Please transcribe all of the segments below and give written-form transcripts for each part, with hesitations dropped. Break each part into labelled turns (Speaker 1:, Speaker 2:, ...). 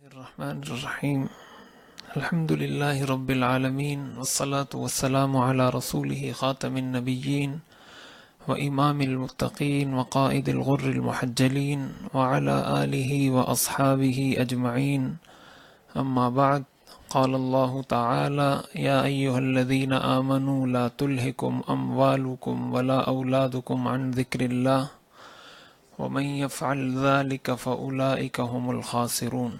Speaker 1: الرحمن الرحیم الحمد للہ رب العالمین والصلاة والسلام علی رسولہ خاتم النبیین وامام المتقین وقائد الغر المحجلین وعلی آلہ واصحابہ اجمعین اما بعد قال اللہ تعالی یا ایہا الذین آمنوا لا تلہکم اموالکم ولا اولادکم عن ذکر اللہ ومن يفعل ذلك فأولئك هم الخاسرون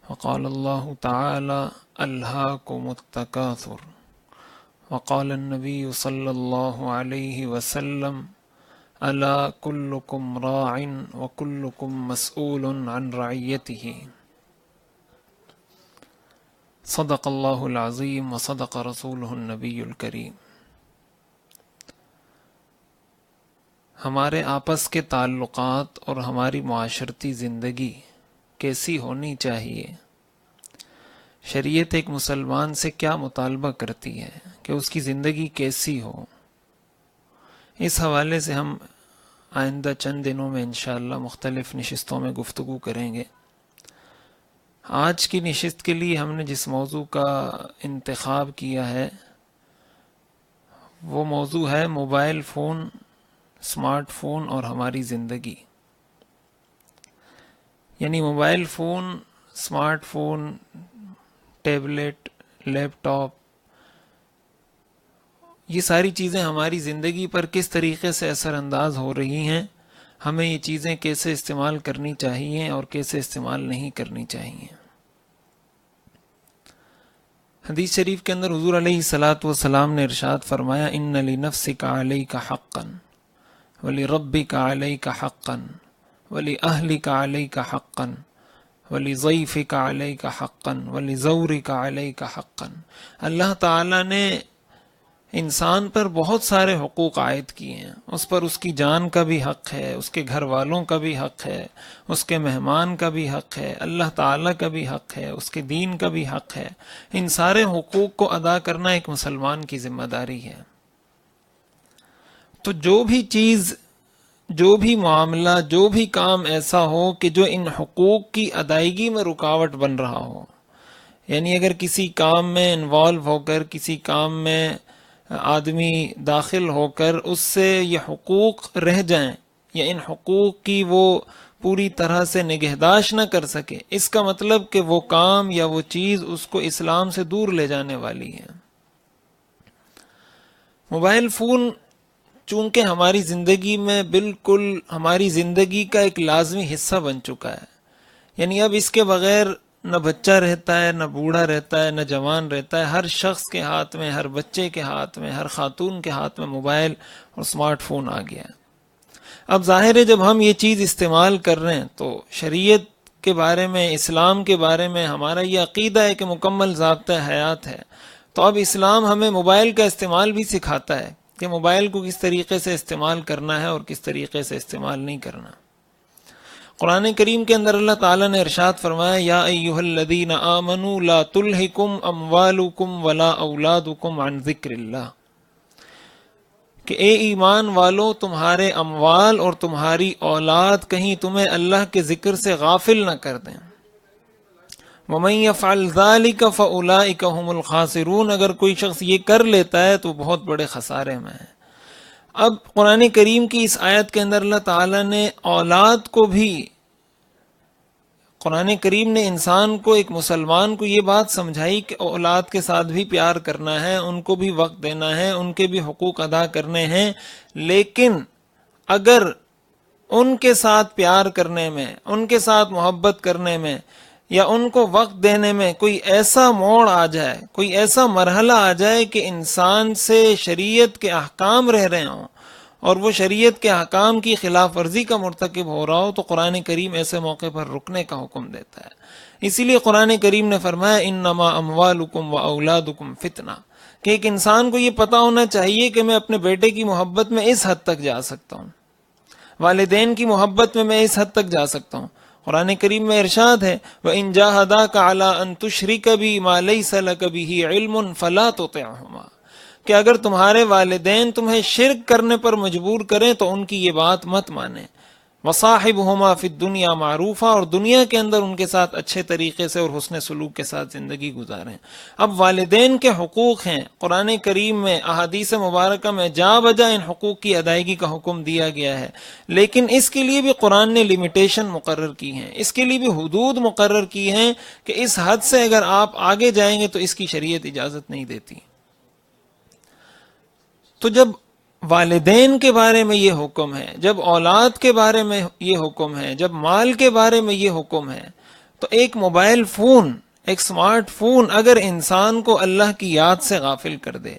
Speaker 1: وقال الله تعالى ألهاكم التكاثر وقال النبي صلى الله عليه وسلم ألا كلكم راع وكلكم مسؤول عن رعيته صدق الله العظيم وصدق رسوله النبي الكريم۔ ہمارے آپس کے تعلقات اور ہماری معاشرتی زندگی کیسی ہونی چاہیے، شریعت ایک مسلمان سے کیا مطالبہ کرتی ہے کہ اس کی زندگی کیسی ہو، اس حوالے سے ہم آئندہ چند دنوں میں انشاءاللہ مختلف نشستوں میں گفتگو کریں گے۔ آج کی نشست کے لیے ہم نے جس موضوع کا انتخاب کیا ہے وہ موضوع ہے موبائل فون، اسمارٹ فون اور ہماری زندگی۔ یعنی mobile phone, smart phone, tablet, laptop, یہ ساری چیزیں ہماری زندگی پر کس طریقے سے اثر انداز ہو رہی ہیں، ہمیں یہ چیزیں کیسے استعمال کرنی چاہیے اور کیسے استعمال نہیں کرنی چاہیے۔ حدیث شریف کے اندر حضور علیہ الصلاۃ والسلام نے ارشاد فرمایا ان لنفسک علیک حقا وَلِرَبِّكَ عَلَيْكَ حَقًّا وَلِأَهْلِكَ عَلَيْكَ حَقًّا وَلِضَيْفِكَ عَلَيْكَ حَقًّا وَلِزَوْرِكَ عَلَيْكَ حَقًّا۔ اللہ تعالیٰ نے انسان پر بہت سارے حقوق عائد کیے ہیں، اس پر اس کی جان کا بھی حق ہے، اس کے گھر والوں کا بھی حق ہے، اس کے مہمان کا بھی حق ہے، اللہ تعالیٰ کا بھی حق ہے، اس کے دین کا بھی حق ہے۔ ان سارے حقوق کو ادا کرنا ایک مسلمان کی ذمہ داری ہے۔ تو جو بھی چیز، جو بھی معاملہ، جو بھی کام ایسا ہو کہ جو ان حقوق کی ادائیگی میں رکاوٹ بن رہا ہو، یعنی اگر کسی کام میں انوالو ہو کر، کسی کام میں آدمی داخل ہو کر اس سے یہ حقوق رہ جائیں یا ان حقوق کی وہ پوری طرح سے نگہداشت نہ کر سکے، اس کا مطلب کہ وہ کام یا وہ چیز اس کو اسلام سے دور لے جانے والی ہے۔ موبائل فون چونکہ ہماری زندگی میں بالکل ہماری زندگی کا ایک لازمی حصہ بن چکا ہے، یعنی اب اس کے بغیر نہ بچہ رہتا ہے، نہ بوڑھا رہتا ہے، نہ جوان رہتا ہے، ہر شخص کے ہاتھ میں، ہر بچے کے ہاتھ میں، ہر خاتون کے ہاتھ میں موبائل اور اسمارٹ فون آ گیا ہے۔ اب ظاہر ہے جب ہم یہ چیز استعمال کر رہے ہیں تو شریعت کے بارے میں، اسلام کے بارے میں ہمارا یہ عقیدہ ہے کہ مکمل ضابطہ حیات ہے، تو اب اسلام ہمیں موبائل کا استعمال بھی سکھاتا ہے کہ موبائل کو کس طریقے سے استعمال کرنا ہے اور کس طریقے سے استعمال نہیں کرنا۔ قرآن کریم کے اندر اللہ تعالیٰ نے ارشاد فرمایا یا ایہا الذین آمنوا لا تلہکم اموالکم ولا اولادکم عن ذکر اللہ، کہ اے ایمان والو تمہارے اموال اور تمہاری اولاد کہیں تمہیں اللہ کے ذکر سے غافل نہ کر دیں۔ وَمَن يَفْعَلْ ذَلِكَ فَأُولَئِكَ هُمُ الْخَاسِرُونَ، اگر کوئی شخص یہ کر لیتا ہے تو بہت بڑے خسارے میں ہے۔ اب قرآن کریم کی اس آیت کے اندر اللہ تعالیٰ نے اولاد کو بھی، قرآن کریم نے انسان کو، ایک مسلمان کو یہ بات سمجھائی کہ اولاد کے ساتھ بھی پیار کرنا ہے، ان کو بھی وقت دینا ہے، ان کے بھی حقوق ادا کرنے ہیں، لیکن اگر ان کے ساتھ پیار کرنے میں، ان کے ساتھ محبت کرنے میں یا ان کو وقت دینے میں کوئی ایسا موڑ آ جائے، کوئی ایسا مرحلہ آ جائے کہ انسان سے شریعت کے احکام رہ رہے ہوں اور وہ شریعت کے احکام کی خلاف ورزی کا مرتکب ہو رہا ہو، تو قرآن کریم ایسے موقع پر رکنے کا حکم دیتا ہے۔ اسی لیے قرآن کریم نے فرمایا انما اموالکم و اولادکم فتنہ، کہ ایک انسان کو یہ پتا ہونا چاہیے کہ میں اپنے بیٹے کی محبت میں اس حد تک جا سکتا ہوں، والدین کی محبت میں اس حد تک جا سکتا ہوں۔ قرآن کریم میں ارشاد ہے وَإِن جَاهَدَاكَ عَلَىٰ أَن تُشْرِكَ بِي مَا لَيْسَ لَكَ بِهِ عِلْمٌ فَلَا تُطِعْهُمَا، کہ اگر تمہارے والدین تمہیں شرک کرنے پر مجبور کریں تو ان کی یہ بات مت مانیں۔ وصاحبہما فی الدنیا معروفا، اور دنیا کے اندر ان کے ساتھ اچھے طریقے سے اور حسن سلوک کے ساتھ زندگی گزاریں۔ اب والدین کے حقوق ہیں، قرآن کریم میں احادیث مبارکہ میں جا بجا ان حقوق کی ادائیگی کا حکم دیا گیا ہے، لیکن اس کے لیے بھی قرآن نے لمیٹیشن مقرر کی ہیں، اس کے لیے بھی حدود مقرر کی ہیں کہ اس حد سے اگر آپ آگے جائیں گے تو اس کی شریعت اجازت نہیں دیتی۔ تو جب والدین کے بارے میں یہ حکم ہے، جب اولاد کے بارے میں یہ حکم ہے، جب مال کے بارے میں یہ حکم ہے، تو ایک موبائل فون، ایک سمارٹ فون اگر انسان کو اللہ کی یاد سے غافل کر دے،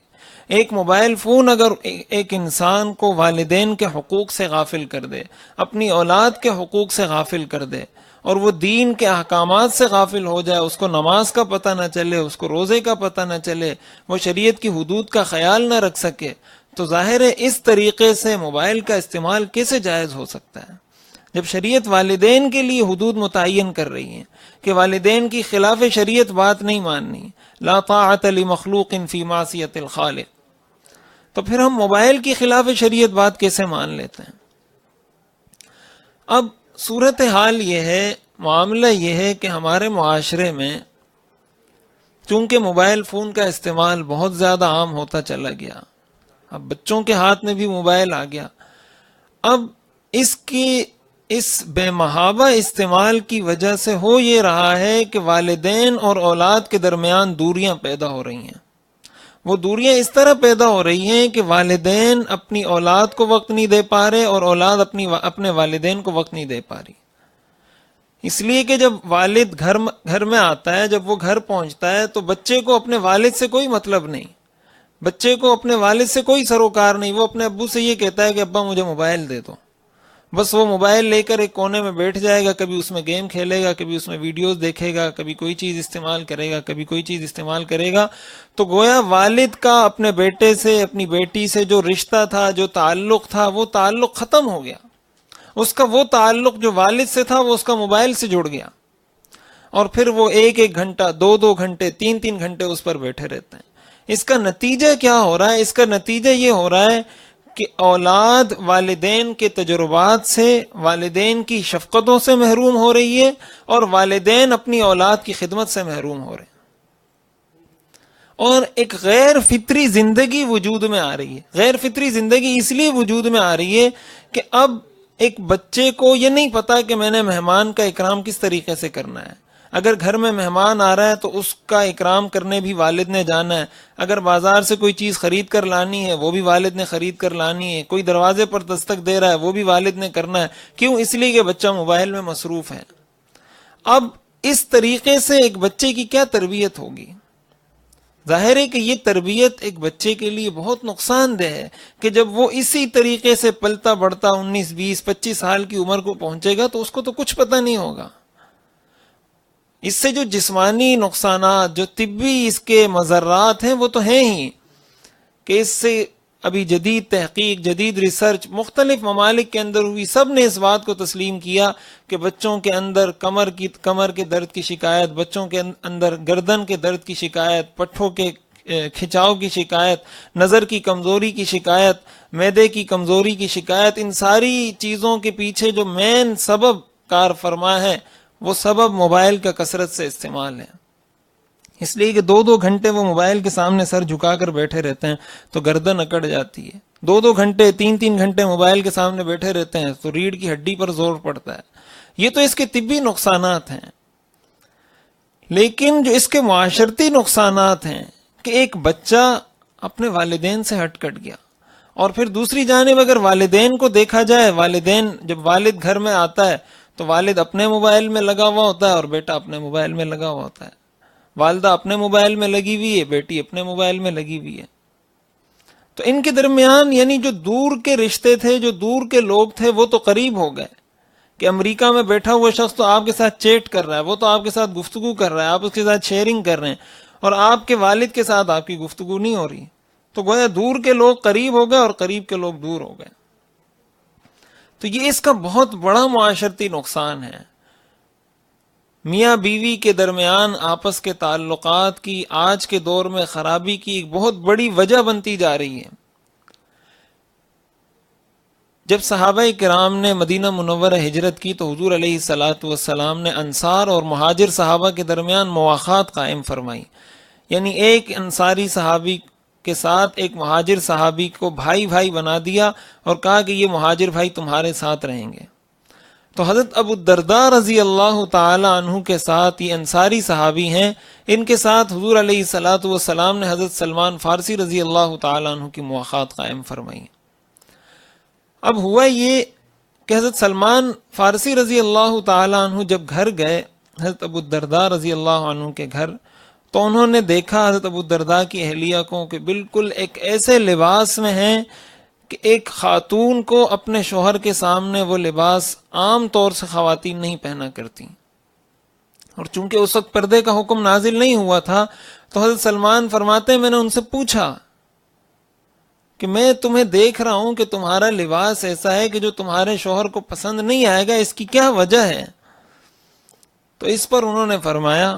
Speaker 1: ایک موبائل فون اگر ایک انسان کو والدین کے حقوق سے غافل کر دے، اپنی اولاد کے حقوق سے غافل کر دے، اور وہ دین کے احکامات سے غافل ہو جائے، اس کو نماز کا پتہ نہ چلے، اس کو روزے کا پتہ نہ چلے، وہ شریعت کی حدود کا خیال نہ رکھ سکے، تو ظاہر ہے اس طریقے سے موبائل کا استعمال کیسے جائز ہو سکتا ہے؟ جب شریعت والدین کے لیے حدود متعین کر رہی ہے کہ والدین کی خلاف شریعت بات نہیں ماننی، لا طاعت لمخلوق فی معصیت الخالق، تو پھر ہم موبائل کی خلاف شریعت بات کیسے مان لیتے ہیں؟ اب صورتحال یہ ہے، معاملہ یہ ہے کہ ہمارے معاشرے میں چونکہ موبائل فون کا استعمال بہت زیادہ عام ہوتا چلا گیا، اب بچوں کے ہاتھ میں بھی موبائل آ گیا، اب اس بے محابہ استعمال کی وجہ سے ہو یہ رہا ہے کہ والدین اور اولاد کے درمیان دوریاں پیدا ہو رہی ہیں۔ وہ دوریاں اس طرح پیدا ہو رہی ہیں کہ والدین اپنی اولاد کو وقت نہیں دے پا رہے اور اولاد اپنے والدین کو وقت نہیں دے پا رہی، اس لیے کہ جب والد گھر میں آتا ہے، جب وہ گھر پہنچتا ہے تو بچے کو اپنے والد سے کوئی مطلب نہیں، بچے کو اپنے والد سے کوئی سروکار نہیں، وہ اپنے ابو سے یہ کہتا ہے کہ ابا مجھے موبائل دے دو، بس وہ موبائل لے کر ایک کونے میں بیٹھ جائے گا، کبھی اس میں گیم کھیلے گا، کبھی اس میں ویڈیوز دیکھے گا، کبھی کوئی چیز استعمال کرے گا، کبھی کوئی چیز استعمال کرے گا، تو گویا والد کا اپنے بیٹے سے، اپنی بیٹی سے جو رشتہ تھا، جو تعلق تھا، وہ تعلق ختم ہو گیا، اس کا وہ تعلق جو والد سے تھا وہ اس کا موبائل سے جڑ گیا، اور پھر وہ ایک گھنٹہ، دو گھنٹے، تین گھنٹے اس پر بیٹھے رہتے ہیں۔ اس کا نتیجہ کیا ہو رہا ہے؟ اس کا نتیجہ یہ ہو رہا ہے کہ اولاد والدین کے تجربات سے، والدین کی شفقتوں سے محروم ہو رہی ہے، اور والدین اپنی اولاد کی خدمت سے محروم ہو رہے ہیں، اور ایک غیر فطری زندگی وجود میں آ رہی ہے۔ غیر فطری زندگی اس لیے وجود میں آ رہی ہے کہ اب ایک بچے کو یہ نہیں پتا کہ میں نے مہمان کا اکرام کس طریقے سے کرنا ہے۔ اگر گھر میں مہمان آ رہا ہے تو اس کا اکرام کرنے بھی والد نے جانا ہے، اگر بازار سے کوئی چیز خرید کر لانی ہے وہ بھی والد نے خرید کر لانی ہے، کوئی دروازے پر دستک دے رہا ہے وہ بھی والد نے کرنا ہے۔ کیوں؟ اس لیے کہ بچہ موبائل میں مصروف ہے۔ اب اس طریقے سے ایک بچے کی کیا تربیت ہوگی؟ ظاہر ہے کہ یہ تربیت ایک بچے کے لیے بہت نقصان دہ ہے کہ جب وہ اسی طریقے سے پلتا بڑھتا 19، 20، 25 سال کی عمر کو پہنچے گا تو اس کو تو کچھ پتہ نہیں ہوگا۔ اس سے جو جسمانی نقصانات، جو طبی اس کے مضرات ہیں وہ تو ہیں ہی، کہ اس سے ابھی جدید تحقیق، جدید ریسرچ مختلف ممالک کے اندر ہوئی، سب نے اس بات کو تسلیم کیا کہ بچوں کے اندر کمر کے درد کی شکایت، بچوں کے اندر گردن کے درد کی شکایت، پٹھوں کے کھچاؤ کی شکایت، نظر کی کمزوری کی شکایت، معدے کی کمزوری کی شکایت، ان ساری چیزوں کے پیچھے جو مین سبب کار فرما ہے وہ سبب موبائل کا کثرت سے استعمال ہے۔ اس لیے کہ 2 گھنٹے وہ موبائل کے سامنے سر جھکا کر بیٹھے رہتے ہیں تو گردن اکڑ جاتی ہے، 2 گھنٹے، 3 گھنٹے موبائل کے سامنے بیٹھے رہتے ہیں تو ریڑھ کی ہڈی پر زور پڑتا ہے۔ یہ تو اس کے طبی نقصانات ہیں، لیکن جو اس کے معاشرتی نقصانات ہیں کہ ایک بچہ اپنے والدین سے ہٹ کٹ گیا، اور پھر دوسری جانب اگر والدین کو دیکھا جائے، جب والد گھر میں آتا ہے تو والد اپنے موبائل میں لگا ہوا ہوتا ہے اور بیٹا اپنے موبائل میں لگا ہوا ہوتا ہے، والدہ اپنے موبائل میں لگی ہوئی ہے، بیٹی اپنے موبائل میں لگی ہوئی ہے۔ تو ان کے درمیان یعنی جو دور کے رشتے تھے، جو دور کے لوگ تھے، وہ تو قریب ہو گئے کہ امریکہ میں بیٹھا ہوا شخص تو آپ کے ساتھ چیٹ کر رہا ہے، وہ تو آپ کے ساتھ گفتگو کر رہا ہے، آپ اس کے ساتھ شیئرنگ کر رہے ہیں، اور آپ کے والد کے ساتھ آپ کی گفتگو نہیں ہو رہی، تو گویا دور کے لوگ قریب ہو گئے اور قریب کے لوگ دور ہو گئے۔ تو یہ اس کا بہت بڑا معاشرتی نقصان ہے۔ میاں بیوی کے درمیان آپس کے تعلقات کی آج کے دور میں خرابی کی ایک بہت بڑی وجہ بنتی جا رہی ہے۔ جب صحابہ کرام نے مدینہ منورہ ہجرت کی تو حضور علیہ الصلاۃ والسلام نے انصار اور مہاجر صحابہ کے درمیان مواخات قائم فرمائی، یعنی ایک انصاری صحابی کے ساتھ ایک مہاجر صحابی کو بھائی بھائی بنا دیا اور کہا کہ یہ مہاجر بھائی تمہارے ساتھ رہیں گے۔ تو حضرت ابو الدرداء رضی اللہ تعالی عنہ کے ساتھ، یہ انصاری صحابی ہیں، ان کے ساتھ حضور علیہ الصلاۃ والسلام نے حضرت سلمان فارسی رضی اللہ تعالی عنہ کی مواخات قائم فرمائی۔ اب ہوا یہ کہ حضرت سلمان فارسی رضی اللہ تعالی عنہ جب گھر گئے حضرت ابو الدرداء رضی اللہ عنہ کے گھر، تو انہوں نے دیکھا حضرت ابو الدرداء کی اہلیہ کو کہ بالکل ایک ایسے لباس میں ہیں کہ ایک خاتون کو اپنے شوہر کے سامنے وہ لباس عام طور سے خواتین نہیں پہنا کرتی، اور چونکہ اس وقت پردے کا حکم نازل نہیں ہوا تھا، تو حضرت سلمان فرماتے ہیں میں نے ان سے پوچھا کہ میں تمہیں دیکھ رہا ہوں کہ تمہارا لباس ایسا ہے کہ جو تمہارے شوہر کو پسند نہیں آئے گا، اس کی کیا وجہ ہے؟ تو اس پر انہوں نے فرمایا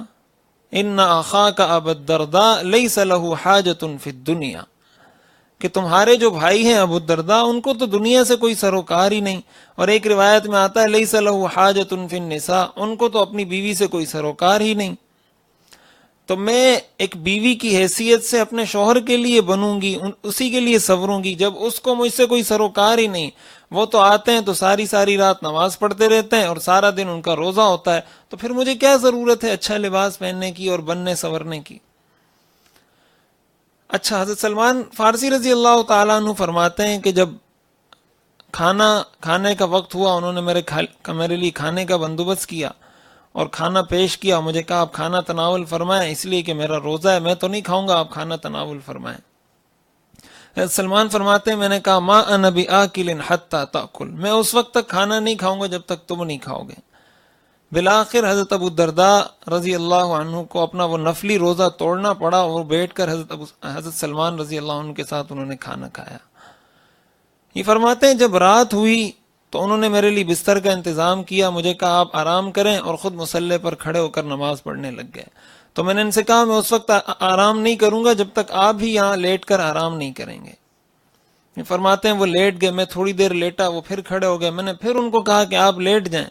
Speaker 1: ان اخاک ابا الدرداء لیس له حاجۃ فی الدنیا، کہ تمہارے جو بھائی ہیں ابو الدرداء ان کو تو دنیا سے کوئی سروکار ہی نہیں، اور ایک روایت میں آتا ہے لیس له حاجۃ فی النساء، ان کو تو اپنی بیوی سے کوئی سروکار ہی نہیں۔ تو میں ایک بیوی کی حیثیت سے اپنے شوہر کے لیے بنوں گی، اسی کے لیے سنوروں گی، جب اس کو مجھ سے کوئی سروکار ہی نہیں، وہ تو آتے ہیں تو ساری ساری رات نماز پڑھتے رہتے ہیں اور سارا دن ان کا روزہ ہوتا ہے، تو پھر مجھے کیا ضرورت ہے اچھا لباس پہننے کی اور بننے سنورنے کی۔ اچھا، حضرت سلمان فارسی رضی اللہ تعالیٰ عنہ فرماتے ہیں کہ جب کھانے کا وقت ہوا، انہوں نے میرے لیے کھانے کا بندوبست کیا اور کھانا پیش کیا، مجھے کہا آپ کھانا تناول فرمائیں، اس لیے کہ میرا روزہ ہے، میں تو نہیں کھاؤں گا، آپ کھانا تناول فرمائیں۔ حضرت سلمان فرماتے ہیں میں نے کہا ما انا بآکل حتی تأکل، میں اس وقت تک کھانا نہیں کھاؤں گا جب تک تم نہیں کھاؤ گے۔ بالآخر حضرت ابو الدرداء رضی اللہ عنہ کو اپنا وہ نفلی روزہ توڑنا پڑا اور بیٹھ کر حضرت سلمان رضی اللہ عنہ کے ساتھ انہوں نے کھانا کھایا۔ یہ فرماتے ہیں جب رات ہوئی تو انہوں نے میرے لیے بستر کا انتظام کیا، مجھے کہا آپ آرام کریں، اور خود مصلی پر کھڑے ہو کر نماز پڑھنے لگ گئے۔ تو میں نے ان سے کہا میں اس وقت آرام نہیں کروں گا جب تک آپ بھی یہاں لیٹ کر آرام نہیں کریں گے۔ یہ فرماتے ہیں وہ لیٹ گئے، میں تھوڑی دیر لیٹا، وہ پھر کھڑے ہو گئے، میں نے پھر ان کو کہا کہ آپ لیٹ جائیں۔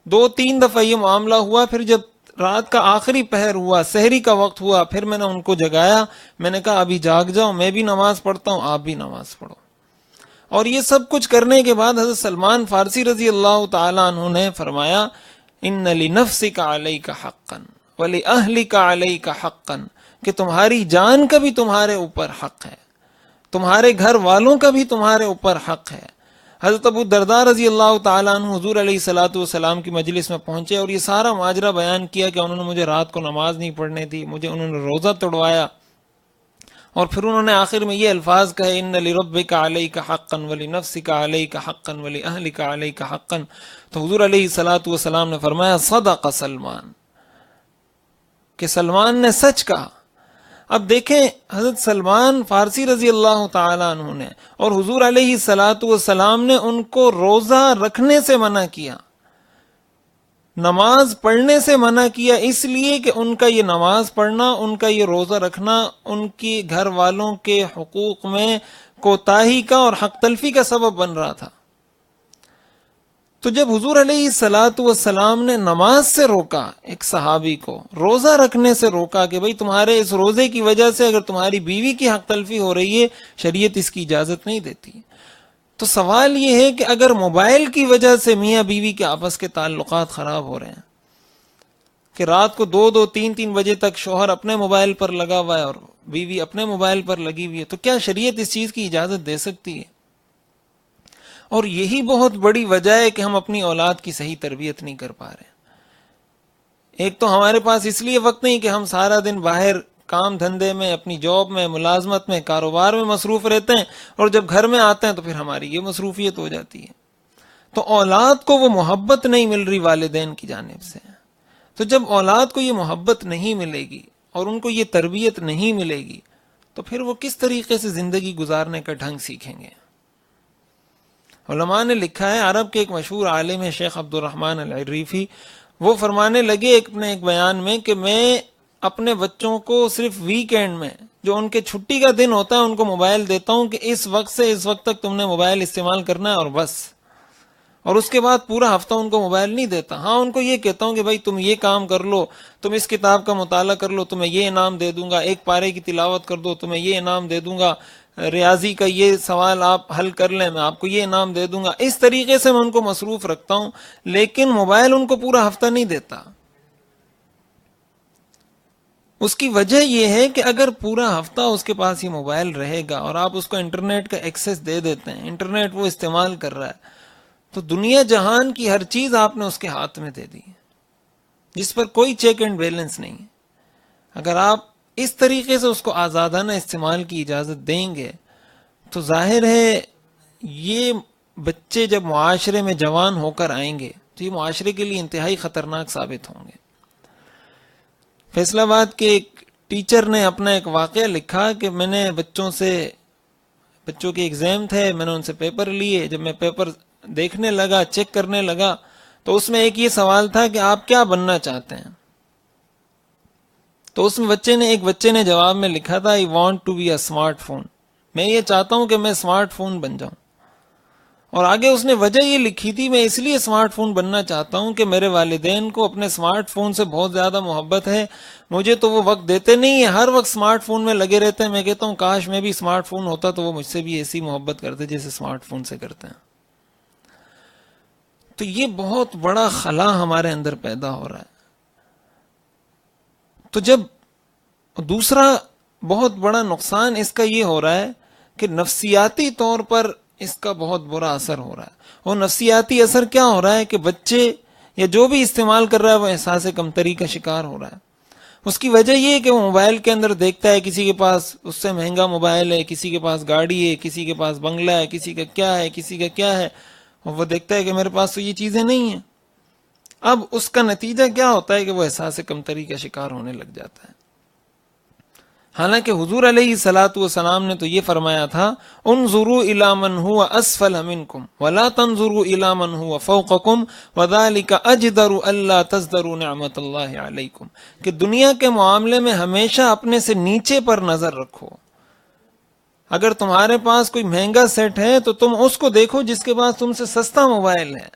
Speaker 1: 2-3 دفعہ یہ معاملہ ہوا، پھر جب رات کا آخری پہر ہوا، سحری کا وقت ہوا، پھر میں نے ان کو جگایا، میں نے کہا ابھی جاگ جاؤ، میں بھی نماز پڑھتا ہوں، آپ بھی نماز پڑھو۔ اور یہ سب کچھ کرنے کے بعد حضرت سلمان فارسی رضی اللہ تعالی عنہ نے فرمایا ان لنفسک علیک حقا ولأہلک علیک حقا، کہ تمہاری جان کا بھی تمہارے اوپر حق ہے، تمہارے گھر والوں کا بھی تمہارے اوپر حق ہے۔ حضرت ابو الدرداء رضی اللہ تعالیٰ عنہ حضور علیہ الصلاۃ والسلام کی مجلس میں پہنچے اور یہ سارا ماجرا بیان کیا کہ انہوں نے مجھے رات کو نماز نہیں پڑھنے دی، انہوں نے روزہ توڑوایا، اور پھر انہوں نے آخر میں یہ الفاظ کہے ان لربک علیک حقا ولنفسک علیک حقا ولأہلک علیک حقا۔ تو حضور علیہ الصلاۃ والسلام نے فرمایا صدق سلمان، کہ سلمان نے سچ کہا۔ اب دیکھیں حضرت سلمان فارسی رضی اللہ تعالی عنہ نے اور حضور علیہ الصلاۃ والسلام نے ان کو روزہ رکھنے سے منع کیا، نماز پڑھنے سے منع کیا، اس لیے کہ ان کا یہ نماز پڑھنا، ان کا یہ روزہ رکھنا ان کی گھر والوں کے حقوق میں کوتاہی کا اور حق تلفی کا سبب بن رہا تھا۔ تو جب حضور علیہ الصلاۃ والسلام نے نماز سے روکا ایک صحابی کو، روزہ رکھنے سے روکا کہ بھئی تمہارے اس روزے کی وجہ سے اگر تمہاری بیوی کی حق تلفی ہو رہی ہے، شریعت اس کی اجازت نہیں دیتی، تو سوال یہ ہے کہ اگر موبائل کی وجہ سے میاں بیوی کے آپس کے تعلقات خراب ہو رہے ہیں، کہ رات کو 2-2 3-3 بجے تک شوہر اپنے موبائل پر لگا ہوا ہے اور بیوی اپنے موبائل پر لگی ہوئی ہے، تو کیا شریعت اس چیز کی اجازت دے سکتی ہے؟ اور یہی بہت بڑی وجہ ہے کہ ہم اپنی اولاد کی صحیح تربیت نہیں کر پا رہے۔ ایک تو ہمارے پاس اس لیے وقت نہیں کہ ہم سارا دن باہر کام دھندے میں، اپنی جاب میں، ملازمت میں، کاروبار میں مصروف رہتے ہیں، اور جب گھر میں آتے ہیں تو پھر ہماری یہ مصروفیت ہو جاتی ہے۔ تو اولاد کو وہ محبت نہیں مل رہی والدین کی جانب سے۔ تو جب اولاد کو یہ محبت نہیں ملے گی اور ان کو یہ تربیت نہیں ملے گی، تو پھر وہ کس طریقے سے زندگی گزارنے کا ڈھنگ سیکھیں گے؟ علماء نے لکھا ہے، عرب کے ایک مشہور عالم ہے شیخ عبد الرحمن العریفی، وہ فرمانے لگے ایک بیان میں کہ میں اپنے بچوں کو صرف ویکینڈ میں جو ان کے چھٹی کا دن ہوتا ہے ان کو موبائل دیتا ہوں کہ اس وقت سے اس وقت تک تم نے موبائل استعمال کرنا ہے اور بس، اور اس کے بعد پورا ہفتہ ان کو موبائل نہیں دیتا. ہاں ان کو یہ کہتا ہوں کہ بھائی تم یہ کام کر لو، تم اس کتاب کا مطالعہ کر لو، تمہیں یہ انعام دے دوں گا، ایک پارے کی تلاوت کر دو تمہیں یہ انعام دے دوں گا، ریاضی کا یہ سوال آپ حل کر لیں میں آپ کو یہ انعام دے دوں گا. اس طریقے سے میں ان کو مصروف رکھتا ہوں، لیکن موبائل ان کو پورا ہفتہ نہیں دیتا. اس کی وجہ یہ ہے کہ اگر پورا ہفتہ اس کے پاس یہ موبائل رہے گا اور آپ اس کو انٹرنیٹ کا ایکسس دے دیتے ہیں، انٹرنیٹ وہ استعمال کر رہا ہے، تو دنیا جہان کی ہر چیز آپ نے اس کے ہاتھ میں دے دی، جس پر کوئی چیک اینڈ بیلنس نہیں. اگر آپ اس طریقے سے اس کو آزادانہ استعمال کی اجازت دیں گے تو ظاہر ہے یہ بچے جب معاشرے میں جوان ہو کر آئیں گے تو یہ معاشرے کے لیے انتہائی خطرناک ثابت ہوں گے. فیصل آباد کے ایک ٹیچر نے اپنا ایک واقعہ لکھا کہ میں نے بچوں کے ایگزام تھے، میں نے ان سے پیپر لیے، جب میں پیپر دیکھنے لگا، چیک کرنے لگا، تو اس میں ایک یہ سوال تھا کہ آپ کیا بننا چاہتے ہیں؟ تو اس میں ایک بچے نے جواب میں لکھا تھا I want to be a smart phone، میں یہ چاہتا ہوں کہ میں اسمارٹ فون بن جاؤں. اور آگے اس نے وجہ یہ لکھی تھی، میں اس لیے اسمارٹ فون بننا چاہتا ہوں کہ میرے والدین کو اپنے اسمارٹ فون سے بہت زیادہ محبت ہے، مجھے تو وہ وقت دیتے نہیں ہیں، ہر وقت اسمارٹ فون میں لگے رہتے ہیں. میں کہتا ہوں کاش میں بھی اسمارٹ فون ہوتا تو وہ مجھ سے بھی ایسی محبت کرتے جیسے اسمارٹ فون سے کرتے ہیں. تو یہ بہت بڑا خلا ہمارے اندر پیدا ہو رہا ہے. تو جب دوسرا بہت بڑا نقصان اس کا یہ ہو رہا ہے کہ نفسیاتی طور پر اس کا بہت برا اثر ہو رہا ہے. اور نفسیاتی اثر کیا ہو رہا ہے کہ بچے یا جو بھی استعمال کر رہا ہے وہ احساس کمتری کا شکار ہو رہا ہے. اس کی وجہ یہ ہے کہ وہ موبائل کے اندر دیکھتا ہے کسی کے پاس اس سے مہنگا موبائل ہے، کسی کے پاس گاڑی ہے، کسی کے پاس بنگلہ ہے، کسی کا کیا ہے، کسی کا کیا ہے، اور وہ دیکھتا ہے کہ میرے پاس تو یہ چیزیں نہیں ہیں. اب اس کا نتیجہ کیا ہوتا ہے کہ وہ احساس کمتری کا شکار ہونے لگ جاتا ہے. حالانکہ حضور علیہ الصلوۃ والسلام نے تو یہ فرمایا تھا انظروا الی من هو اسفل منکم ولا تنظروا الی من هو فوقکم وذلک اجدر الا تزدروا نعمت اللہ علیکم، کہ دنیا کے معاملے میں ہمیشہ اپنے سے نیچے پر نظر رکھو. اگر تمہارے پاس کوئی مہنگا سیٹ ہے تو تم اس کو دیکھو جس کے پاس تم سے سستا موبائل ہے،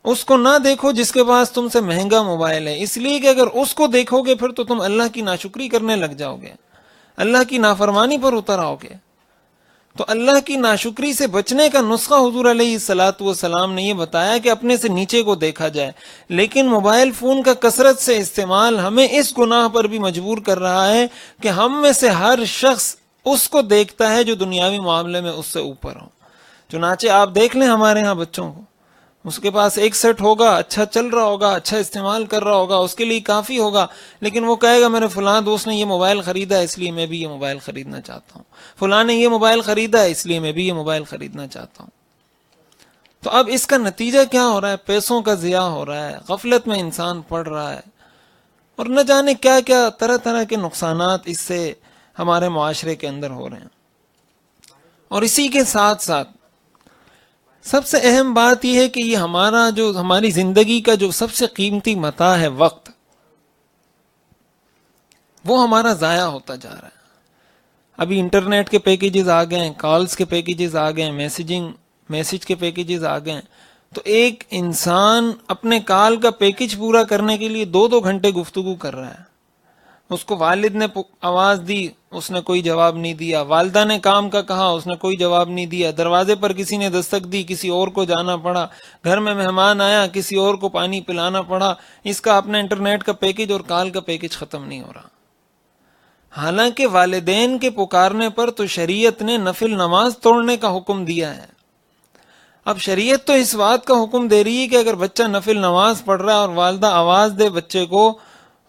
Speaker 1: اس کو نہ دیکھو جس کے پاس تم سے مہنگا موبائل ہے. اس لیے کہ اگر اس کو دیکھو گے پھر تو تم اللہ کی ناشکری کرنے لگ جاؤ گے، اللہ کی نافرمانی پر اتر آؤ گے. تو اللہ کی ناشکری سے بچنے کا نسخہ حضور علیہ الصلوۃ والسلام نے یہ بتایا کہ اپنے سے نیچے کو دیکھا جائے. لیکن موبائل فون کا کثرت سے استعمال ہمیں اس گناہ پر بھی مجبور کر رہا ہے کہ ہم میں سے ہر شخص اس کو دیکھتا ہے جو دنیاوی معاملے میں اس سے اوپر ہو. چنانچہ آپ دیکھ لیں ہمارے ہاں بچوں کو، اس کے پاس ایک سیٹ ہوگا، اچھا چل رہا ہوگا، اچھا استعمال کر رہا ہوگا، اس کے لیے کافی ہوگا، لیکن وہ کہے گا میرے فلاں دوست نے یہ موبائل خریدا اس لیے میں بھی یہ موبائل خریدنا چاہتا ہوں، فلاں نے یہ موبائل خریدا اس لیے میں بھی یہ موبائل خریدنا چاہتا ہوں. تو اب اس کا نتیجہ کیا ہو رہا ہے؟ پیسوں کا ضیاع ہو رہا ہے، غفلت میں انسان پڑ رہا ہے، اور نہ جانے کیا کیا طرح طرح کے نقصانات اس سے ہمارے معاشرے کے اندر ہو رہے ہیں. اور اسی کے ساتھ ساتھ سب سے اہم بات یہ ہے کہ یہ ہماری زندگی کا جو سب سے قیمتی متاع ہے وقت، وہ ہمارا ضائع ہوتا جا رہا ہے. ابھی انٹرنیٹ کے پیکیجز آ گئے ہیں، کالز کے پیکیجز آ گئے ہیں، میسج کے پیکیجز آ گئے ہیں. تو ایک انسان اپنے کال کا پیکج پورا کرنے کے لیے 2 گھنٹے گفتگو کر رہا ہے. اس کو والد نے آواز دی، اس نے کوئی جواب نہیں دیا، والدہ نے کام کا کہا، اس نے کوئی جواب نہیں دیا، دروازے پر کسی نے دستک دی، کسی اور کو جانا پڑا، گھر میں مہمان آیا، کسی اور کو پانی پلانا پڑا. اس کا اپنا انٹرنیٹ کا پیکج اور کال کا پیکج ختم نہیں ہو رہا. حالانکہ والدین کے پکارنے پر تو شریعت نے نفل نماز توڑنے کا حکم دیا ہے. اب شریعت تو اس بات کا حکم دے رہی ہے کہ اگر بچہ نفل نماز پڑھ رہا ہے اور والدہ آواز دے بچے کو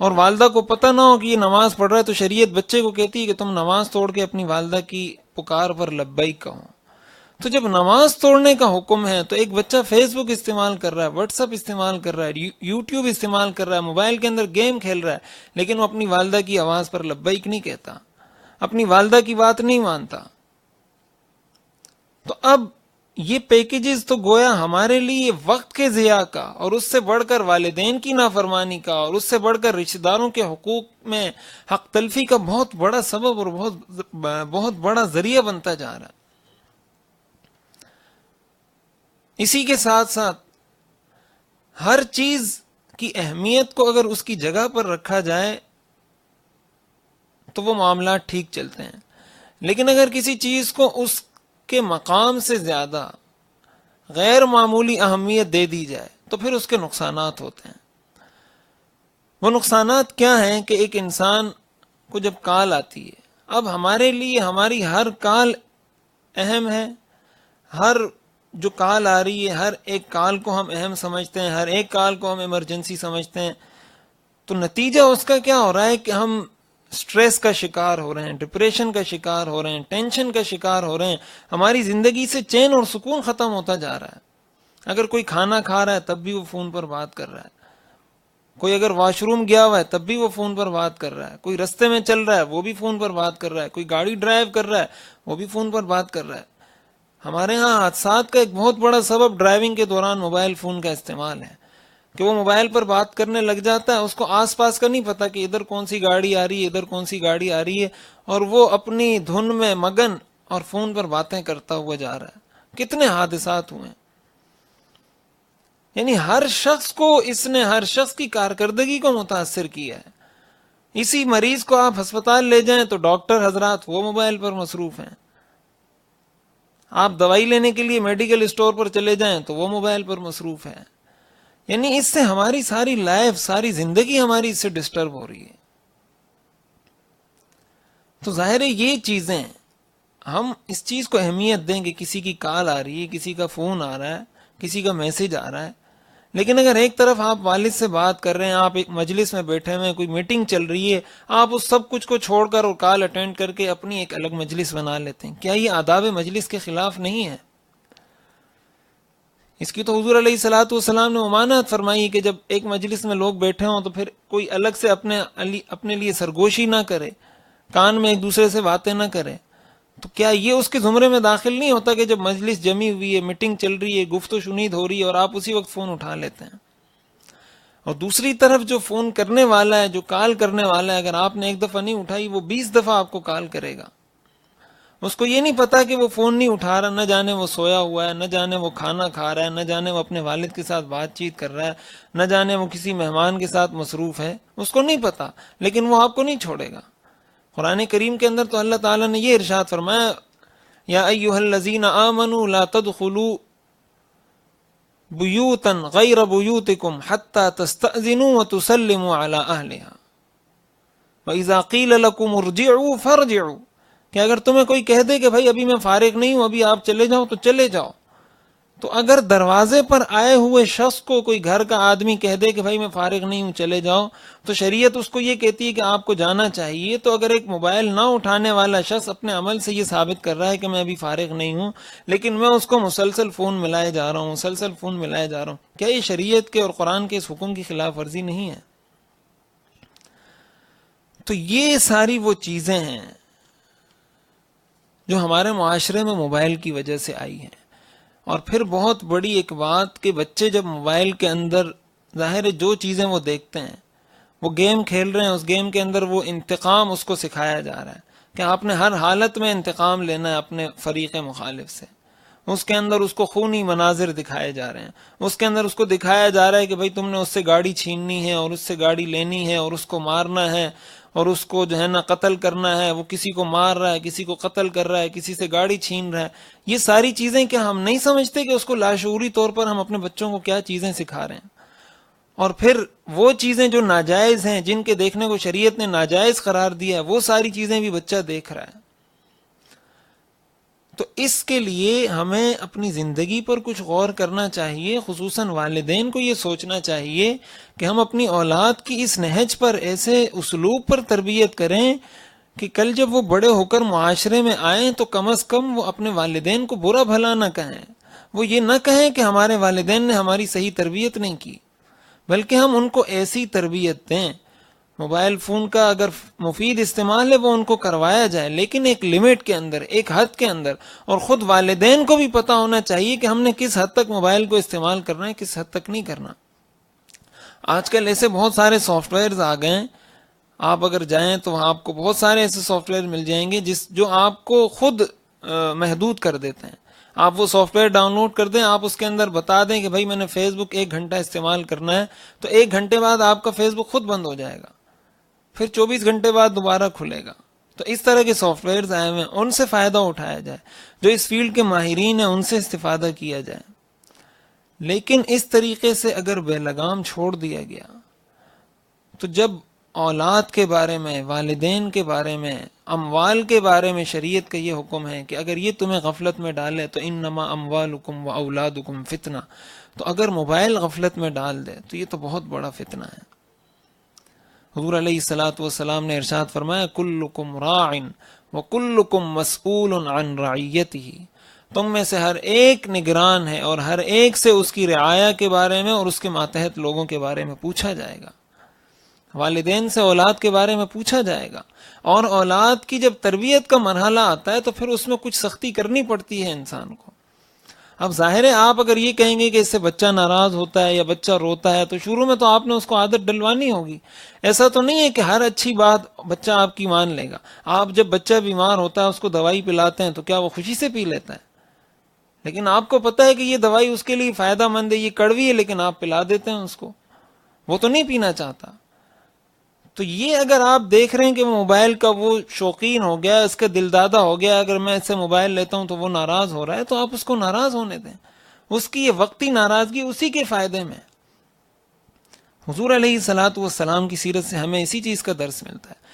Speaker 1: اور والدہ کو پتہ نہ ہو کہ یہ نماز پڑھ رہا ہے، تو شریعت بچے کو کہتی ہے کہ تم نماز توڑ کے اپنی والدہ کی پکار پر لبیک کہو. تو جب نماز توڑنے کا حکم ہے تو ایک بچہ فیس بک استعمال کر رہا ہے، واٹس ایپ استعمال کر رہا ہے، یوٹیوب استعمال کر رہا ہے، موبائل کے اندر گیم کھیل رہا ہے، لیکن وہ اپنی والدہ کی آواز پر لبیک نہیں کہتا، اپنی والدہ کی بات نہیں مانتا. تو اب یہ پیکیجز تو گویا ہمارے لیے وقت کے ضیاع کا، اور اس سے بڑھ کر والدین کی نافرمانی کا، اور اس سے بڑھ کر رشتہ داروں کے حقوق میں حق تلفی کا بہت بڑا سبب اور بہت بڑا ذریعہ بنتا جا رہا ہے۔ اسی کے ساتھ ساتھ ہر چیز کی اہمیت کو اگر اس کی جگہ پر رکھا جائے تو وہ معاملات ٹھیک چلتے ہیں، لیکن اگر کسی چیز کو اس کے مقام سے زیادہ غیر معمولی اہمیت دے دی جائے تو پھر اس کے نقصانات ہوتے ہیں۔ وہ نقصانات کیا ہیں کہ ایک انسان کو جب کال آتی ہے، اب ہمارے لیے ہماری ہر کال اہم ہے، ہر جو کال آ رہی ہے ہر ایک کال کو ہم اہم سمجھتے ہیں، ہر ایک کال کو ہم ایمرجنسی سمجھتے ہیں، تو نتیجہ اس کا کیا ہو رہا ہے کہ ہم سٹریس کا شکار ہو رہے ہیں، ڈپریشن کا شکار ہو رہے ہیں، ٹینشن کا شکار ہو رہے ہیں، ہماری زندگی سے چین اور سکون ختم ہوتا جا رہا ہے۔ اگر کوئی کھانا کھا رہا ہے تب بھی وہ فون پر بات کر رہا ہے، کوئی اگر واش روم گیا ہوا ہے تب بھی وہ فون پر بات کر رہا ہے، کوئی رستے میں چل رہا ہے وہ بھی فون پر بات کر رہا ہے، کوئی گاڑی ڈرائیو کر رہا ہے وہ بھی فون پر بات کر رہا ہے۔ ہمارے ہاں حادثات کا ایک بہت بڑا سبب ڈرائیونگ کے دوران موبائل فون کا استعمال ہے، کہ وہ موبائل پر بات کرنے لگ جاتا ہے، اس کو آس پاس کا نہیں پتا کہ ادھر کون سی گاڑی آ رہی ہے، ادھر کون سی گاڑی آ رہی ہے، اور وہ اپنی دھن میں مگن اور فون پر باتیں کرتا ہوا جا رہا ہے۔ کتنے حادثات ہوئے ہیں، یعنی ہر شخص کو اس نے ہر شخص کی کارکردگی کو متاثر کیا ہے۔ اسی مریض کو آپ ہسپتال لے جائیں تو ڈاکٹر حضرات وہ موبائل پر مصروف ہیں، آپ دوائی لینے کے لیے میڈیکل اسٹور پر چلے جائیں تو وہ موبائل پر مصروف ہیں۔ یعنی اس سے ہماری ساری لائف، ساری زندگی ہماری اس سے ڈسٹرب ہو رہی ہے۔ تو ظاہر ہے یہ چیزیں ہم اس چیز کو اہمیت دیں کہ کسی کی کال آ رہی ہے، کسی کا فون آ رہا ہے، کسی کا میسج آ رہا ہے، لیکن اگر ایک طرف آپ والد سے بات کر رہے ہیں، آپ ایک مجلس میں بیٹھے ہوئے ہیں، کوئی میٹنگ چل رہی ہے، آپ اس سب کچھ کو چھوڑ کر اور کال اٹینڈ کر کے اپنی ایک الگ مجلس بنا لیتے ہیں، کیا یہ آداب مجلس کے خلاف نہیں ہے؟ اس کی تو حضور علیہ الصلوۃ والسلام نے ممانعت فرمائی کہ جب ایک مجلس میں لوگ بیٹھے ہوں تو پھر کوئی الگ سے اپنے لیے سرگوشی نہ کرے، کان میں ایک دوسرے سے باتیں نہ کرے۔ تو کیا یہ اس کے زمرے میں داخل نہیں ہوتا کہ جب مجلس جمی ہوئی ہے، میٹنگ چل رہی ہے، گفت و شنید ہو رہی ہے اور آپ اسی وقت فون اٹھا لیتے ہیں؟ اور دوسری طرف جو فون کرنے والا ہے، جو کال کرنے والا ہے، اگر آپ نے ایک دفعہ نہیں اٹھائی وہ 20 دفعہ آپ کو کال کرے گا۔ اس کو یہ نہیں پتا کہ وہ فون نہیں اٹھا رہا، نہ جانے وہ سویا ہوا ہے، نہ جانے وہ کھانا کھا رہا ہے، نہ جانے وہ اپنے والد کے ساتھ بات چیت کر رہا ہے، نہ جانے وہ کسی مہمان کے ساتھ مصروف ہے، اس کو نہیں پتا، لیکن وہ آپ کو نہیں چھوڑے گا۔ قرآن کریم کے اندر تو اللہ تعالیٰ نے یہ ارشاد فرمایا، یا ایھا الذین آمنوا لا تدخلوا بیوتا غیر بیوتکم حتی تستأذنوا وتسلموا علی اہلہا وَإِذَا قِيلَ لَكُمُ ارْجِعُوا فَارْجِعُوا، کہ اگر تمہیں کوئی کہہ دے کہ بھائی ابھی میں فارغ نہیں ہوں، ابھی آپ چلے جاؤ تو چلے جاؤ، تو اگر دروازے پر آئے ہوئے شخص کو کوئی گھر کا آدمی کہہ دے کہ بھائی میں فارغ نہیں ہوں چلے جاؤ، تو شریعت اس کو یہ کہتی ہے کہ آپ کو جانا چاہیے۔ تو اگر ایک موبائل نہ اٹھانے والا شخص اپنے عمل سے یہ ثابت کر رہا ہے کہ میں ابھی فارغ نہیں ہوں، لیکن میں اس کو مسلسل فون ملائے جا رہا ہوں، مسلسل فون ملائے جا رہا ہوں، کیا یہ شریعت کے اور قرآن کے اس حکم کی خلاف ورزی نہیں ہے؟ تو یہ ساری وہ چیزیں ہیں جو ہمارے معاشرے میں موبائل کی وجہ سے آئی ہیں۔ اور پھر بہت بڑی ایک بات کہ بچے جب موبائل کے اندر، ظاہر ہے جو چیزیں وہ دیکھتے ہیں، وہ گیم کھیل رہے ہیں، اس گیم کے اندر وہ انتقام اس کو سکھایا جا رہا ہے کہ آپ نے ہر حالت میں انتقام لینا ہے اپنے فریق مخالف سے۔ اس کے اندر اس کو خونی مناظر دکھائے جا رہے ہیں، اس کے اندر اس کو دکھایا جا رہا ہے کہ بھائی تم نے اس سے گاڑی چھیننی ہے اور اس سے گاڑی لینی ہے اور اس کو مارنا ہے اور اس کو جو ہے نا قتل کرنا ہے، وہ کسی کو مار رہا ہے، کسی کو قتل کر رہا ہے، کسی سے گاڑی چھین رہا ہے۔ یہ ساری چیزیں کیا ہم نہیں سمجھتے کہ اس کو لاشعوری طور پر ہم اپنے بچوں کو کیا چیزیں سکھا رہے ہیں؟ اور پھر وہ چیزیں جو ناجائز ہیں، جن کے دیکھنے کو شریعت نے ناجائز قرار دیا ہے، وہ ساری چیزیں بھی بچہ دیکھ رہا ہے۔ تو اس کے لیے ہمیں اپنی زندگی پر کچھ غور کرنا چاہیے، خصوصاً والدین کو یہ سوچنا چاہیے کہ ہم اپنی اولاد کی اس نہج پر، ایسے اسلوب پر تربیت کریں کہ کل جب وہ بڑے ہو کر معاشرے میں آئیں تو کم از کم وہ اپنے والدین کو برا بھلا نہ کہیں، وہ یہ نہ کہیں کہ ہمارے والدین نے ہماری صحیح تربیت نہیں کی، بلکہ ہم ان کو ایسی تربیت دیں، موبائل فون کا اگر مفید استعمال ہے وہ ان کو کروایا جائے، لیکن ایک لمٹ کے اندر، ایک حد کے اندر، اور خود والدین کو بھی پتا ہونا چاہیے کہ ہم نے کس حد تک موبائل کو استعمال کرنا ہے، کس حد تک نہیں کرنا۔ آج کل ایسے بہت سارے سافٹ ویئرز آ گئے ہیں، آپ اگر جائیں تو وہاں آپ کو بہت سارے ایسے سافٹ ویئر مل جائیں گے جو آپ کو خود محدود کر دیتے ہیں۔ آپ وہ سافٹ ویئر ڈاؤن لوڈ کر دیں، آپ اس کے اندر بتا دیں کہ بھائی میں نے فیس بک 1 گھنٹہ استعمال کرنا ہے، تو 1 گھنٹے بعد آپ کا فیس بک خود بند ہو جائے گا، پھر 24 گھنٹے بعد دوبارہ کھلے گا۔ تو اس طرح کے سافٹ ویئرز آئے ہوئے ہیں، ان سے فائدہ اٹھایا جائے، جو اس فیلڈ کے ماہرین ہیں ان سے استفادہ کیا جائے۔ لیکن اس طریقے سے اگر بے لگام چھوڑ دیا گیا تو جب اولاد کے بارے میں، والدین کے بارے میں، اموال کے بارے میں شریعت کا یہ حکم ہے کہ اگر یہ تمہیں غفلت میں ڈالے تو انما اموالکم و اولادکم فتنہ، تو اگر موبائل غفلت میں ڈال دے تو یہ تو بہت بڑا فتنہ ہے۔ حضور علیہ الصلوۃ والسلام نے ارشاد فرمایا کلکم راع وکلکم مسئول عن رعیتہ، تم میں سے ہر ایک نگران ہے اور ہر ایک سے اس کی رعایا کے بارے میں اور اس کے ماتحت لوگوں کے بارے میں پوچھا جائے گا۔ والدین سے اولاد کے بارے میں پوچھا جائے گا، اور اولاد کی جب تربیت کا مرحلہ آتا ہے تو پھر اس میں کچھ سختی کرنی پڑتی ہے انسان کو۔ اب ظاہر ہے آپ اگر یہ کہیں گے کہ اس سے بچہ ناراض ہوتا ہے یا بچہ روتا ہے تو شروع میں تو آپ نے اس کو عادت ڈلوانی ہوگی۔ ایسا تو نہیں ہے کہ ہر اچھی بات بچہ آپ کی مان لے گا۔ آپ جب بچہ بیمار ہوتا ہے اس کو دوائی پلاتے ہیں تو کیا وہ خوشی سے پی لیتا ہے؟ لیکن آپ کو پتہ ہے کہ یہ دوائی اس کے لیے فائدہ مند ہے، یہ کڑوی ہے، لیکن آپ پلا دیتے ہیں اس کو، وہ تو نہیں پینا چاہتا۔ تو یہ اگر آپ دیکھ رہے ہیں کہ موبائل کا وہ شوقین ہو گیا، اس کا دل دادا ہو گیا، اگر میں اس سے موبائل لیتا ہوں تو وہ ناراض ہو رہا ہے، تو آپ اس کو ناراض ہونے دیں۔ اس کی یہ وقتی ناراضگی اسی کے فائدے میں۔ حضور علیہ الصلوۃ والسلام کی سیرت سے ہمیں اسی چیز کا درس ملتا ہے۔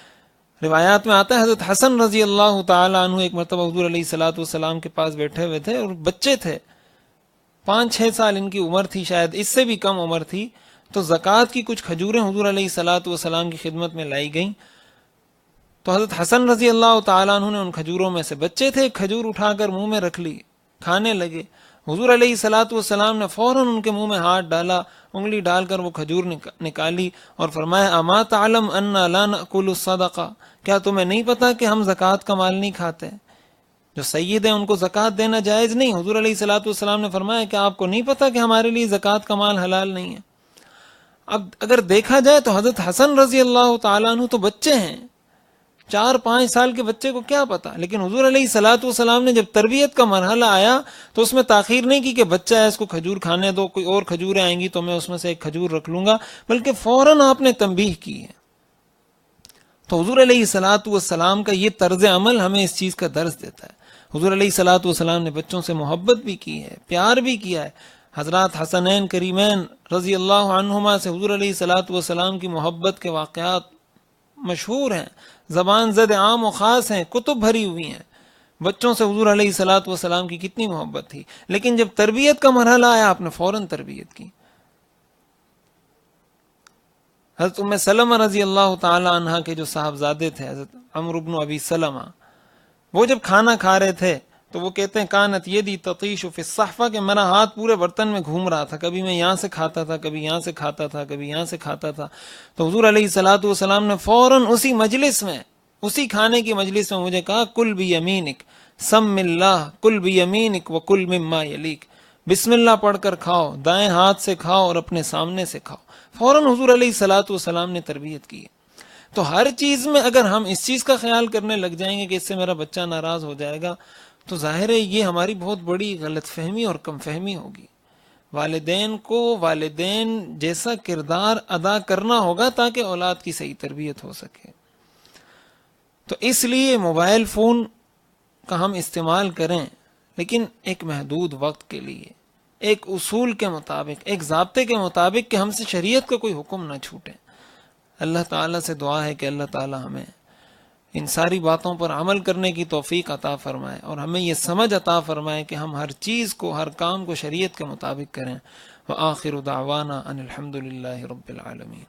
Speaker 1: روایات میں آتا ہے حضرت حسن رضی اللہ تعالی عنہ ایک مرتبہ حضور علیہ الصلوۃ والسلام کے پاس بیٹھے ہوئے تھے، اور بچے تھے، 5-6 سال ان کی عمر تھی، شاید اس سے بھی کم عمر تھی۔ تو زکوٰۃ کی کچھ کھجوریں حضور علیہ الصلوۃ والسلام کی خدمت میں لائی گئیں، تو حضرت حسن رضی اللہ تعالیٰ عنہ نے ان کھجوروں میں سے، بچے تھے، کھجور اٹھا کر منہ میں رکھ لی، کھانے لگے۔ حضور علیہ الصلوۃ والسلام نے فوراً ان کے منہ میں ہاتھ ڈالا، انگلی ڈال کر وہ کھجور نکالی اور فرمایا اما تعلم انا لا ناکل الصدقہ، کیا تمہیں نہیں پتا کہ ہم زکوٰۃ کا مال نہیں کھاتے؟ جو سید ہیں ان کو زکوٰۃ دینا جائز نہیں۔ حضور علیہ الصلوۃ والسلام نے فرمایا کہ آپ کو نہیں پتا کہ ہمارے لیے زکوٰۃ کا مال حلال نہیں ہے؟ اب اگر دیکھا جائے تو حضرت حسن رضی اللہ تعالیٰ عنہ تو بچے ہیں، 4-5 سال کے بچے کو کیا پتا، لیکن حضور علیہ الصلوۃ والسلام نے جب تربیت کا مرحلہ آیا تو اس میں تاخیر نہیں کی کہ بچہ ہے اس کو کھجور کھانے دو، کوئی اور کھجوریں آئیں گی تو میں اس میں سے ایک کھجور رکھ لوں گا، بلکہ فوراً آپ نے تنبیہ کی ہے۔ تو حضور علیہ الصلوۃ والسلام کا یہ طرز عمل ہمیں اس چیز کا درس دیتا ہے۔ حضور علیہ الصلوۃ والسلام نے بچوں سے محبت بھی کی ہے، پیار بھی کیا ہے۔ حضرات حسنین کریمین رضی اللہ عنہما سے حضور علیہ الصلوۃ والسلام کی محبت کے واقعات مشہور ہیں، زبان زد عام و خاص ہیں، کتب بھری ہوئی ہیں۔ بچوں سے حضور علیہ الصلوۃ والسلام کی کتنی محبت تھی، لیکن جب تربیت کا مرحلہ آیا آپ نے فوراً تربیت کی۔ حضرت ام سلمہ رضی اللہ تعالی عنہا کے جو صاحبزادے تھے حضرت عمرو بن ابی سلمہ، وہ جب کھانا کھا رہے تھے تو وہ کہتے ہیں کانت یدی تطیش فی الصحفہ، کہ میرا ہاتھ پورے برتن میں گھوم رہا تھا، کبھی میں یہاں سے کھاتا تھا، کبھی یہاں سے کھاتا تھا، کبھی یہاں سے کھاتا تھا۔ تو حضور علیہ الصلوۃ والسلام نے فوراً اسی مجلس میں، اسی کھانے کی مجلس میں مجھے کہا کل بیمینک سم اللہ، کل بیمینک وکل مما یلیک، بسم اللہ پڑھ کر کھاؤ، دائیں ہاتھ سے کھاؤ اور اپنے سامنے سے کھاؤ۔ فوراً حضور علیہ الصلوۃ والسلام نے تربیت کی۔ تو ہر چیز میں اگر ہم اس چیز کا خیال کرنے لگ جائیں گے کہ اس سے میرا بچہ ناراض ہو جائے گا تو ظاہر ہے یہ ہماری بہت بڑی غلط فہمی اور کم فہمی ہوگی۔ والدین کو والدین جیسا کردار ادا کرنا ہوگا تاکہ اولاد کی صحیح تربیت ہو سکے۔ تو اس لیے موبائل فون کا ہم استعمال کریں، لیکن ایک محدود وقت کے لیے، ایک اصول کے مطابق، ایک ضابطے کے مطابق کہ ہم سے شریعت کا کوئی حکم نہ چھوٹے۔ اللہ تعالیٰ سے دعا ہے کہ اللہ تعالیٰ ہمیں ان ساری باتوں پر عمل کرنے کی توفیق عطا فرمائے اور ہمیں یہ سمجھ عطا فرمائے کہ ہم ہر چیز کو، ہر کام کو شریعت کے مطابق کریں۔ وآخر دعوانا ان الحمد للہ رب العالمین۔